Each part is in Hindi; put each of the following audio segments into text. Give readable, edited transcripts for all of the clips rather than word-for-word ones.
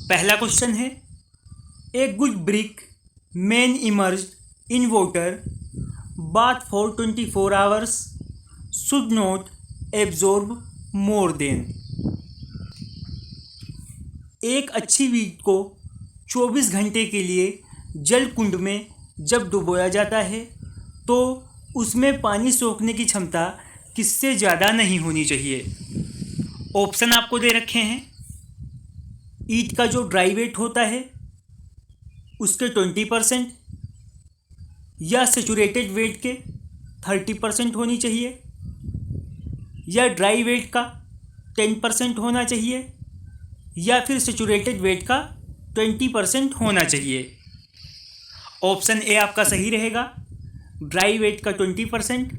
पहला क्वेश्चन है, a good brick man emerge in water bath for 24 hours should not absorb more than. एक अच्छी वीट को 24 घंटे के लिए जल कुंड में जब डुबोया जाता है तो उसमें पानी सोखने की क्षमता किससे ज़्यादा नहीं होनी चाहिए। ऑप्शन आपको दे रखे हैं। ईट का जो ड्राई वेट होता है उसके 20% या सेचुरेटेड वेट के 30% होनी चाहिए, या ड्राई वेट का 10% होना चाहिए, या फिर सेचुरेटेड वेट का 20% होना चाहिए। ऑप्शन ए आपका सही रहेगा, ड्राई वेट का 20%।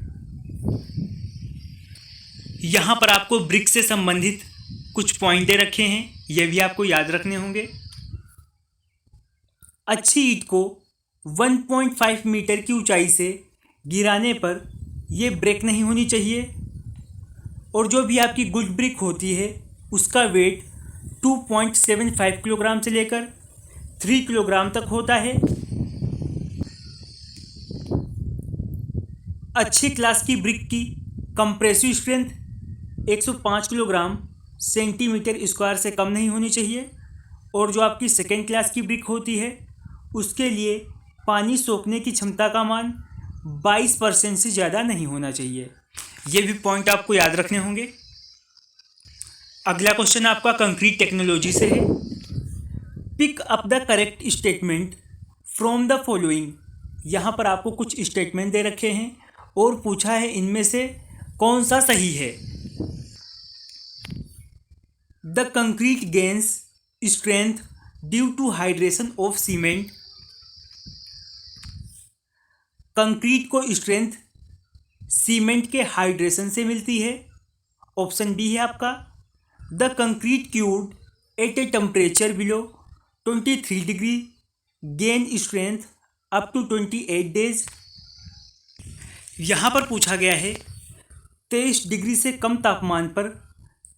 यहाँ पर आपको ब्रिक से संबंधित कुछ पॉइंट दे रखे हैं, ये भी आपको याद रखने होंगे। अच्छी ईंट को 1.5 मीटर की ऊंचाई से गिराने पर यह ब्रेक नहीं होनी चाहिए, और जो भी आपकी गुड ब्रिक होती है उसका वेट 2.75 किलोग्राम से लेकर 3 किलोग्राम तक होता है। अच्छी क्लास की ब्रिक की compressive strength 105 kilogram centimetre square से कम नहीं होनी चाहिए, और जो आपकी सेकेंड क्लास की ब्रिक होती है उसके लिए पानी सोखने की क्षमता का मान 22% से ज़्यादा नहीं होना चाहिए। ये भी पॉइंट आपको याद रखने होंगे। अगला क्वेश्चन आपका कंक्रीट टेक्नोलॉजी से है। Pick up the correct statement from the following. यहाँ पर आपको कुछ स्टेटमेंट दे रखे हैं और पूछा है इनमें से कौन सा सही है। The concrete gains strength due to hydration of cement. Concrete को स्ट्रेंथ सीमेंट के हाइड्रेशन से मिलती है। ऑप्शन बी है आपका। The concrete cured at a temperature below 23 degree gain strength up to 28 days. यहाँ पर पूछा गया है 23 डिग्री से कम तापमान पर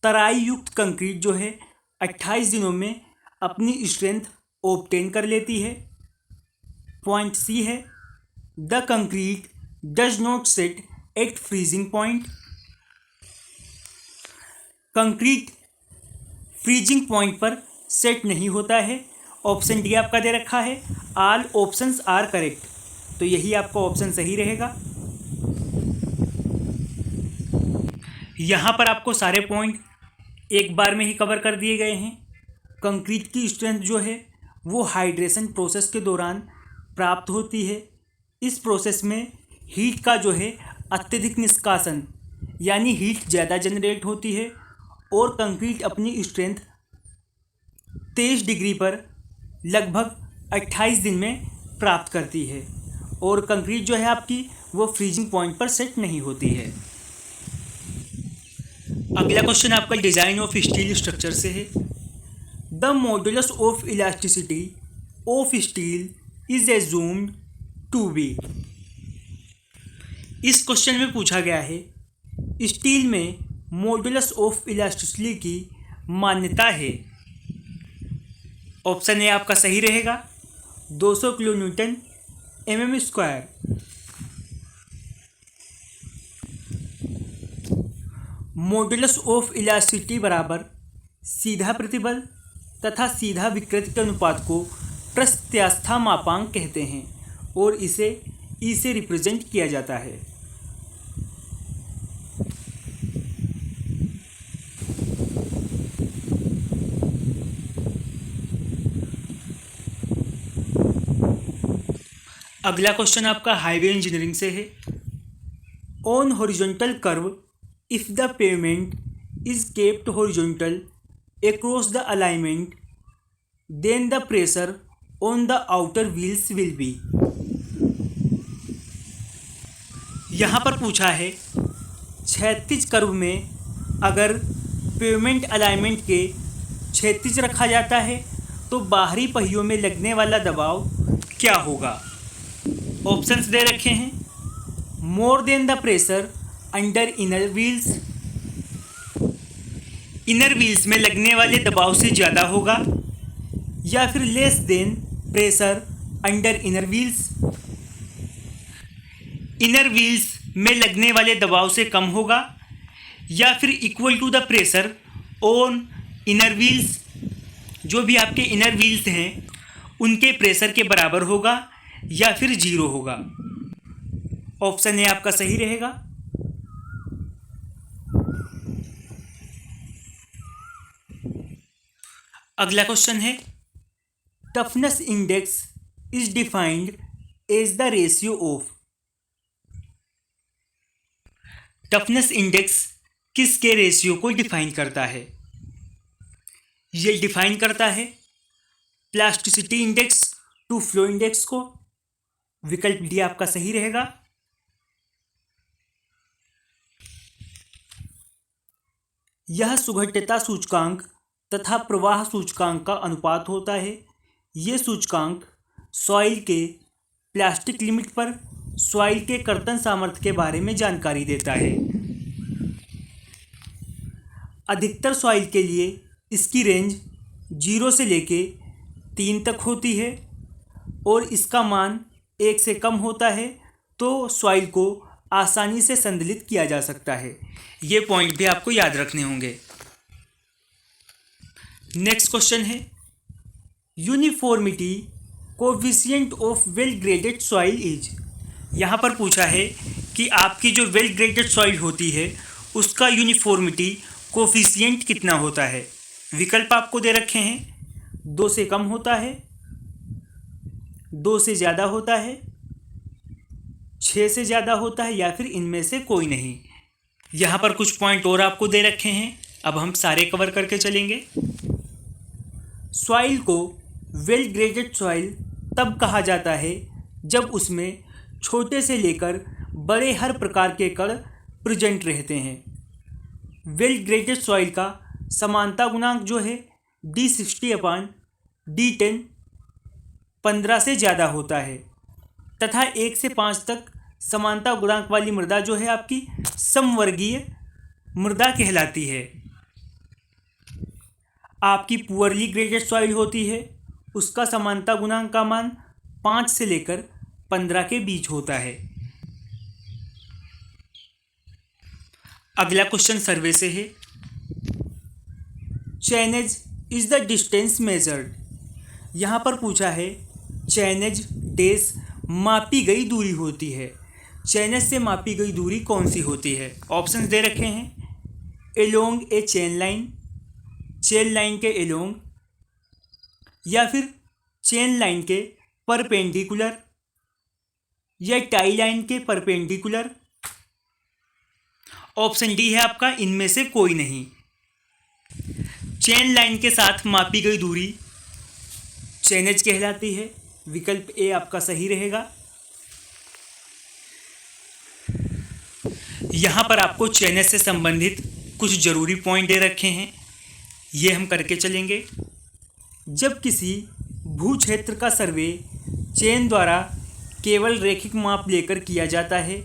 तराई युक्त कंक्रीट जो है 28 दिनों में अपनी स्ट्रेंथ ऑब्टेन कर लेती है। पॉइंट सी है, the concrete does not set at freezing point. Concrete freezing point पर सेट नहीं होता है। ऑप्शन डी आपका दे रखा है, ऑल ऑप्शंस आर करेक्ट, तो यही आपका ऑप्शन सही रहेगा। यहाँ पर आपको सारे पॉइंट एक बार में ही कवर कर दिए गए हैं। कंक्रीट की स्ट्रेंथ जो है वो हाइड्रेशन प्रोसेस के दौरान प्राप्त होती है। इस प्रोसेस में हीट का जो है अत्यधिक निष्कासन यानी हीट ज़्यादा जनरेट होती है, और कंक्रीट अपनी स्ट्रेंथ 23 डिग्री पर लगभग 28 दिन में प्राप्त करती है, और कंक्रीट जो है आपकी वो फ्रीजिंग पॉइंट पर सेट नहीं होती है। अगला क्वेश्चन आपका डिज़ाइन ऑफ स्टील स्ट्रक्चर से है। The modulus of elasticity of steel is assumed to be. इस क्वेश्चन में पूछा गया है स्टील में मॉडुलस ऑफ इलास्टिसिटी की मान्यता है। ऑप्शन ए आपका सही रहेगा, 200 kilo Newton mm square. Modulus of elasticity बराबर सीधा प्रतिबल तथा सीधा विकृति के अनुपात को प्रत्यास्था मापांक कहते हैं, और इसे ई से रिप्रेजेंट किया जाता है। अगला क्वेश्चन आपका हाईवे इंजीनियरिंग से है। On horizontal curve if the pavement is kept horizontal across the alignment then the pressure on the outer wheels will be. यहाँ पर पूछा है क्षैतिज कर्व में अगर पेवमेंट अलाइनमेंट के क्षैतिज रखा जाता है तो बाहरी पहियों में लगने वाला दबाव क्या होगा। ऑप्शंस दे रखे हैं, more than the pressure under inner wheels, inner wheels में लगने वाले दबाव से ज़्यादा होगा, या फिर less than pressure under inner wheels. Inner wheels में लगने वाले दबाव से कम होगा, या फिर equal to the pressure on inner wheels, जो भी आपके इनर व्हील्स हैं उनके प्रेशर के बराबर होगा, या फिर जीरो होगा। ऑप्शन ए आपका सही रहेगा। अगला क्वेश्चन है, toughness index is defined as the ratio of. Toughness index किसके रेशियो को डिफाइन करता है? ये डिफाइन करता है plasticity index to flow index को। विकल्प डी आपका सही रहेगा। यह सुघट्यता सूचकांक तथा प्रवाह सूचकांक का अनुपात होता है। ये सूचकांक सॉइल के प्लास्टिक लिमिट पर सॉइल के कर्तन सामर्थ्य के बारे में जानकारी देता है। अधिकतर सॉइल के लिए इसकी रेंज 0 से लेके 3 तक होती है, और इसका मान 1 से कम होता है तो सॉइल को आसानी से संतुलित किया जा सकता है। ये पॉइंट भी आपको याद रखने होंगे। नेक्स्ट क्वेश्चन है, uniformity coefficient of well graded soil is. यहाँ पर पूछा है कि आपकी जो वेल ग्रेडेड सॉइल होती है उसका यूनिफॉर्मिटी कोएफिशिएंट कितना होता है। विकल्प आपको दे रखे हैं, 2 से कम होता है, 2 से ज़्यादा होता है, 6 से ज़्यादा होता है, या फिर इनमें से कोई नहीं। यहाँ पर कुछ पॉइंट और आपको दे रखे हैं, अब हम सारे कवर करके चलेंगे। सॉइल को वेल ग्रेडेड सॉइल तब कहा जाता है जब उसमें छोटे से लेकर बड़े हर प्रकार के कण प्रेजेंट रहते हैं। वेल ग्रेडेड सॉइल का समानता गुणांक जो है D60/D10 15 से ज़्यादा होता है, तथा 1 से 5 तक समानता गुणांक वाली मृदा जो है आपकी समवर्गीय मृदा कहलाती है। आपकी पुअरली ग्रेडेड सॉइल होती है, उसका समानता गुणांक का मान 5 से लेकर 15 के बीच होता है। अगला क्वेश्चन सर्वे से है, चैनेज इज द डिस्टेंस मेजर्ड। यहाँ पर पूछा है चैनेज डेस मापी गई दूरी होती है। चैनेज से मापी गई दूरी कौन सी होती है? ऑप्शंस दे रखे हैं, along A chain line, chain line के एलोंग, या फिर चेन लाइन के परपेंडिकुलर, या टाई लाइन के परपेंडिकुलर। ऑप्शन डी है आपका इनमें से कोई नहीं। चेन लाइन के साथ मापी गई दूरी चैनेज कहलाती है। विकल्प ए आपका सही रहेगा। यहाँ पर आपको चैनेज से संबंधित कुछ जरूरी पॉइंट दे रखे हैं, ये हम करके चलेंगे। जब किसी भू क्षेत्र का सर्वे चेन द्वारा केवल रैखिक माप लेकर किया जाता है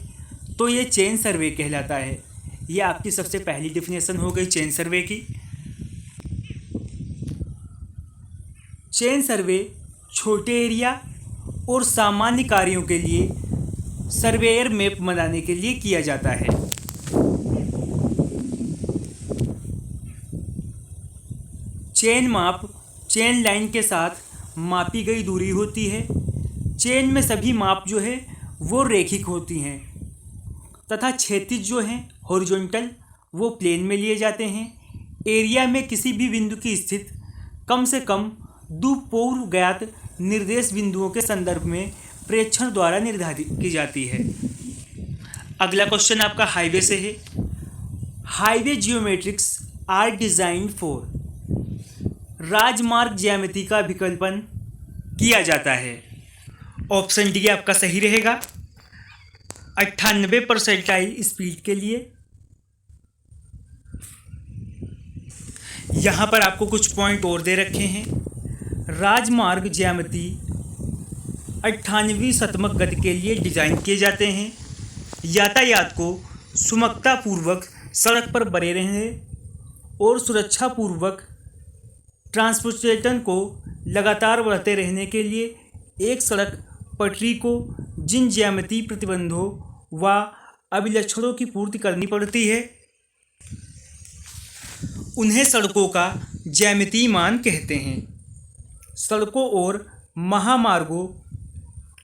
तो ये चेन सर्वे कहलाता है। ये आपकी सबसे पहली डेफिनेशन हो गई चेन सर्वे की। चेन सर्वे छोटे एरिया और सामान्य कार्यों के लिए सर्वेयर मैप बनाने के लिए किया जाता है। चेन माप चेन लाइन के साथ मापी गई दूरी होती है। चेन में सभी माप जो है वो रैखिक होती हैं, तथा क्षैतिज जो हैं हॉरिजॉन्टल वो प्लेन में लिए जाते हैं। एरिया में किसी भी बिंदु की स्थिति कम से कम 2 पूर्व ज्ञात निर्देश बिंदुओं के संदर्भ में प्रेक्षण द्वारा निर्धारित की जाती है। अगला क्वेश्चन आपका हाईवे से है। Highway geometrics are designed for. राजमार्ग ज्यामिति का विकल्पन किया जाता है। ऑप्शन डी आपका सही रहेगा 98 परसेंटाइल स्पीड के लिए। यहाँ पर आपको कुछ पॉइंट और दे रखे हैं। राजमार्ग ज्यामिति 98वीं शतमक गति के लिए डिजाइन किए जाते हैं। यातायात को सुगमतापूर्वक सड़क पर बने रहने और सुरक्षापूर्वक ट्रांसपोर्टेशन को लगातार बढ़ते रहने के लिए एक सड़क पटरी को जिन ज्यामितीय प्रतिबंधों व अभिलक्षणों की पूर्ति करनी पड़ती है उन्हें सड़कों का ज्यामितीय मान कहते हैं। सड़कों और महामार्गों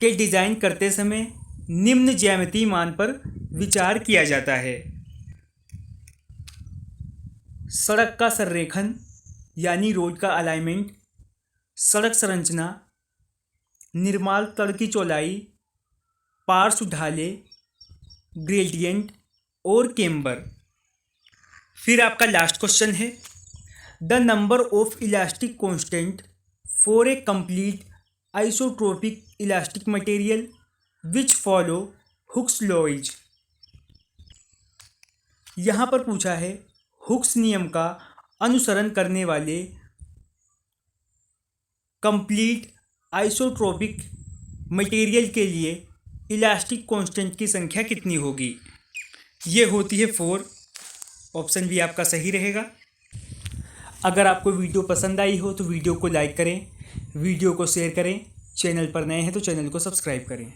के डिज़ाइन करते समय निम्न ज्यामितीय मान पर विचार किया जाता है। सड़क का संरेखन यानी रोड का अलाइनमेंट, सड़क संरचना, निर्माण तल की चौड़ाई, पार्श्व ढाले, ग्रेडियंट और केम्बर। फिर आपका लास्ट क्वेश्चन है, the number of elastic constant for a complete isotropic elastic material which follow Hooke's law is. यहाँ पर पूछा है हुक्स नियम का अनुसरण करने वाले कंप्लीट आइसोट्रोपिक मटेरियल के लिए इलास्टिक कांस्टेंट की संख्या कितनी होगी। ये होती है 4। ऑप्शन भी आपका सही रहेगा। अगर आपको वीडियो पसंद आई हो तो वीडियो को लाइक करें, वीडियो को शेयर करें, चैनल पर नए हैं तो चैनल को सब्सक्राइब करें।